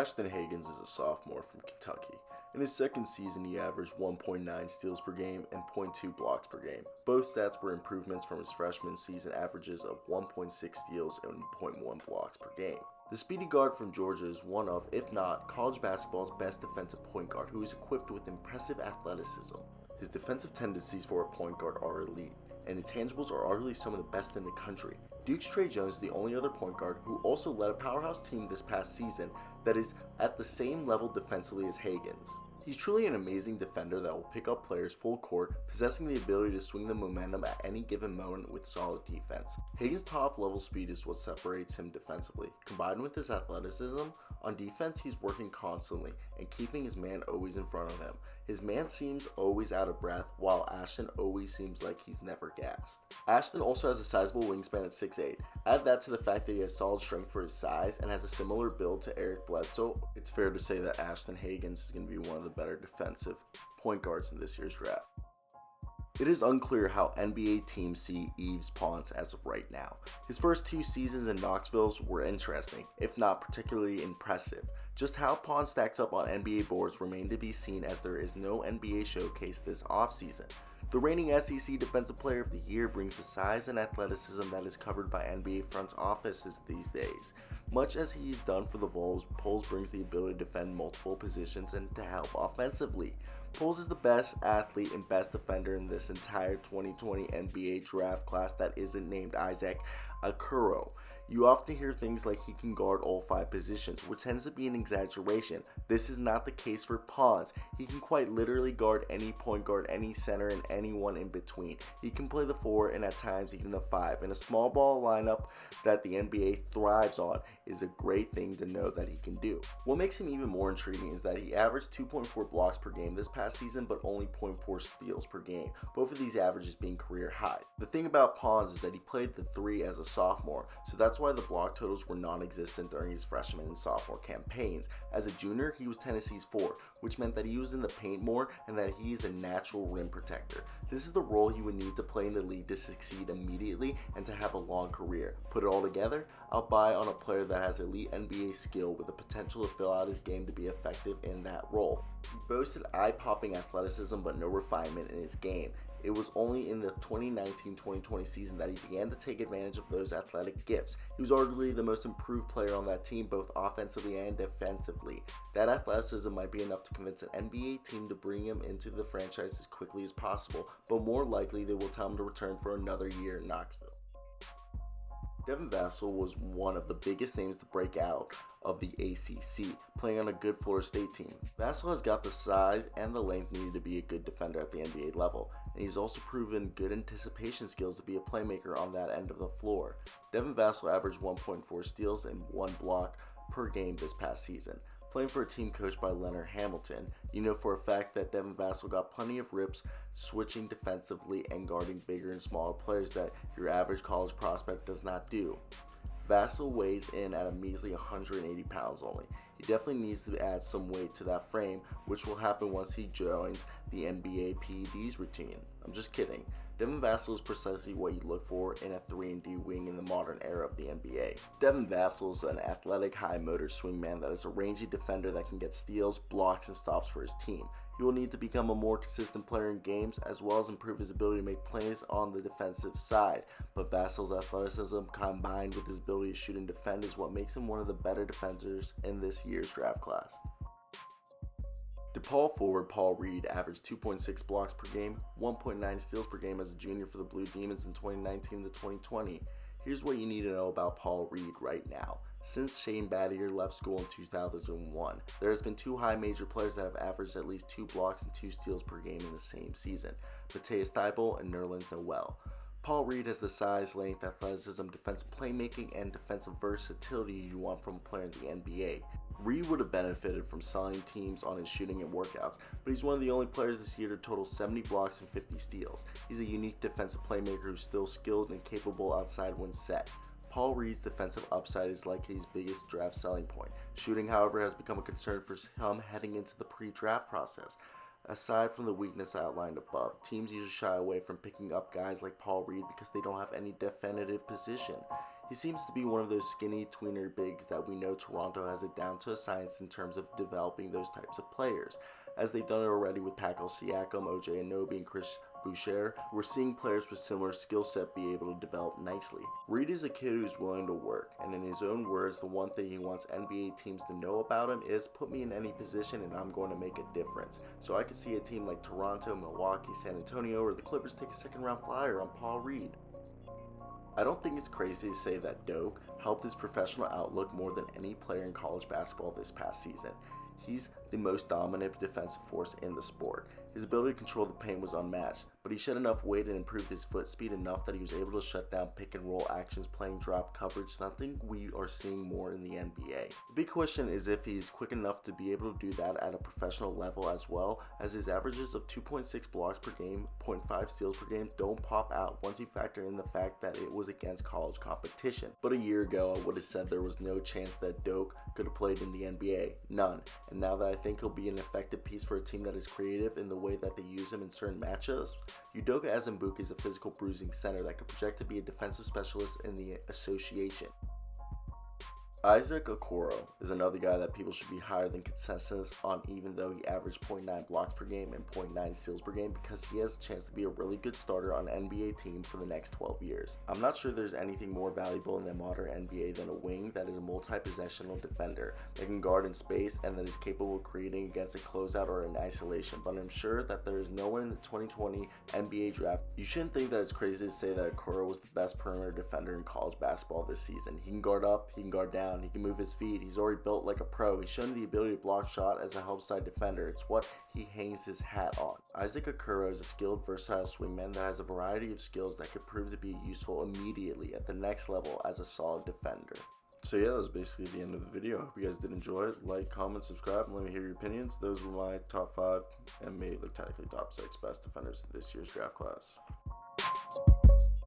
Ashton Hagans is a sophomore from Kentucky. In his second season, he averaged 1.9 steals per game and 0.2 blocks per game. Both stats were improvements from his freshman season averages of 1.6 steals and 0.1 blocks per game. The speedy guard from Georgia is one of, if not, college basketball's best defensive point guard who is equipped with impressive athleticism. His defensive tendencies for a point guard are elite, and intangibles are arguably some of the best in the country. Duke's Trey Jones is the only other point guard who also led a powerhouse team this past season that is at the same level defensively as Hagans. He's truly an amazing defender that will pick up players full court, possessing the ability to swing the momentum at any given moment with solid defense. Hagans' top level speed is what separates him defensively. Combined with his athleticism, on defense he's working constantly and keeping his man always in front of him. His man seems always out of breath, while Ashton always seems like he's never gassed. Ashton also has a sizable wingspan at 6'8". Add that to the fact that he has solid strength for his size and has a similar build to Eric Bledsoe, it's fair to say that Ashton Hagans is going to be one of the better defensive point guards in this year's draft. It is unclear how NBA teams see Yves Pons as of right now. His first 2 seasons in Knoxville were interesting, if not particularly impressive. Just how Pons stacks up on NBA boards remain to be seen, as there is no NBA showcase this offseason. The reigning SEC Defensive Player of the Year brings the size and athleticism that is covered by NBA front offices these days. Much as he's done for the Vols, Poles brings the ability to defend multiple positions and to help offensively. Poles is the best athlete and best defender in this entire 2020 NBA draft class that isn't named Isaac Okoro. You often hear things like he can guard all 5 positions, which tends to be an exaggeration. This is not the case for Pons. He can quite literally guard any point guard, any center, and anyone in between. He can play the 4 and at times even the 5. In a small ball lineup that the NBA thrives on is a great thing to know that he can do. What makes him even more intriguing is that he averaged 2.4 blocks per game this past season, but only 0.4 steals per game, both of these averages being career highs. The thing about Pons is that he played the 3 as a sophomore, so that's why the block totals were non-existent during his freshman and sophomore campaigns. As a junior, he was Tennessee's 4, which meant that he was in the paint more and that he is a natural rim protector. This is the role he would need to play in the league to succeed immediately and to have a long career. Put it all together, I'll buy on a player that has elite NBA skill with the potential to fill out his game to be effective in that role. He boasted eye-popping athleticism but no refinement in his game. It was only in the 2019-2020 season that he began to take advantage of those athletic gifts. He was arguably the most improved player on that team, both offensively and defensively. That athleticism might be enough to convince an NBA team to bring him into the franchise as quickly as possible, but more likely they will tell him to return for another year in Knoxville. Devin Vassell was one of the biggest names to break out of the ACC, playing on a good Florida State team. Vassell has got the size and the length needed to be a good defender at the NBA level, and he's also proven good anticipation skills to be a playmaker on that end of the floor. Devin Vassell averaged 1.4 steals and 1 block per game this past season. Playing for a team coached by Leonard Hamilton, you know for a fact that Devin Vassell got plenty of rips switching defensively and guarding bigger and smaller players that your average college prospect does not do. Vassell weighs in at a measly 180 pounds only. He definitely needs to add some weight to that frame, which will happen once he joins the NBA PED's routine. I'm just kidding. Devin Vassell is precisely what you look for in a 3-and-D wing in the modern era of the NBA. Devin Vassell is an athletic, high-motor swingman that is a rangy defender that can get steals, blocks, and stops for his team. He will need to become a more consistent player in games, as well as improve his ability to make plays on the defensive side. But Vassell's athleticism combined with his ability to shoot and defend is what makes him one of the better defenders in this year's draft class. DePaul forward Paul Reed averaged 2.6 blocks per game, 1.9 steals per game as a junior for the Blue Demons in 2019 to 2020. Here's what you need to know about Paul Reed right now. Since Shane Battier left school in 2001, there has been 2 high major players that have averaged at least 2 blocks and 2 steals per game in the same season, Mateus Thybulle and Nerlens Noel. Paul Reed has the size, length, athleticism, defensive playmaking, and defensive versatility you want from a player in the NBA. Reed would have benefited from selling teams on his shooting and workouts, but he's one of the only players this year to total 70 blocks and 50 steals. He's a unique defensive playmaker who's still skilled and capable outside when set. Paul Reed's defensive upside is likely his biggest draft selling point. Shooting, however, has become a concern for him heading into the pre-draft process. Aside from the weakness outlined above, teams usually shy away from picking up guys like Paul Reed because they don't have any definitive position. He seems to be one of those skinny tweener bigs that we know Toronto has it down to a science in terms of developing those types of players. As they've done it already with Pascal Siakam, OJ Anunoby, and Chris Boucher, we're seeing players with similar skill set be able to develop nicely. Reed is a kid who's willing to work, and in his own words, the one thing he wants NBA teams to know about him is put me in any position and I'm going to make a difference. So I could see a team like Toronto, Milwaukee, San Antonio, or the Clippers take a second round flyer on Paul Reed. I don't think it's crazy to say that Doak helped his professional outlook more than any player in college basketball this past season. He's the most dominant defensive force in the sport. His ability to control the paint was unmatched, but he shed enough weight and improved his foot speed enough that he was able to shut down pick and roll actions playing drop coverage, something we are seeing more in the NBA. The big question is if he's quick enough to be able to do that at a professional level, as well as his averages of 2.6 blocks per game, 0.5 steals per game don't pop out once you factor in the fact that it was against college competition. But a year ago, I would have said there was no chance that Doak could have played in the NBA. None. And now that I think he'll be an effective piece for a team that is creative in the way that they use him in certain matchups, Udoka Azubuike is a physical bruising center that could project to be a defensive specialist in the association. Isaac Okoro is another guy that people should be higher than consensus on, even though he averaged 0.9 blocks per game and 0.9 steals per game, because he has a chance to be a really good starter on an NBA team for the next 12 years. I'm not sure there's anything more valuable in the modern NBA than a wing that is a multi-possessional defender that can guard in space and that is capable of creating against a closeout or in isolation, but I'm sure that there is no one in the 2020 NBA draft. You shouldn't think that it's crazy to say that Okoro was the best perimeter defender in college basketball this season. He can guard up, he can guard down, he can move his feet, he's already built like a pro, he's shown the ability to block shot as a help side defender. It's what he hangs his hat on. Isaac Okoro is a skilled, versatile swingman that has a variety of skills that could prove to be useful immediately at the next level as a solid defender. So yeah, that was basically the end of the video. I hope you guys did enjoy it. Like, comment, subscribe, and let me hear your opinions. Those were my top 5 and maybe like technically top 6 best defenders of this year's draft class.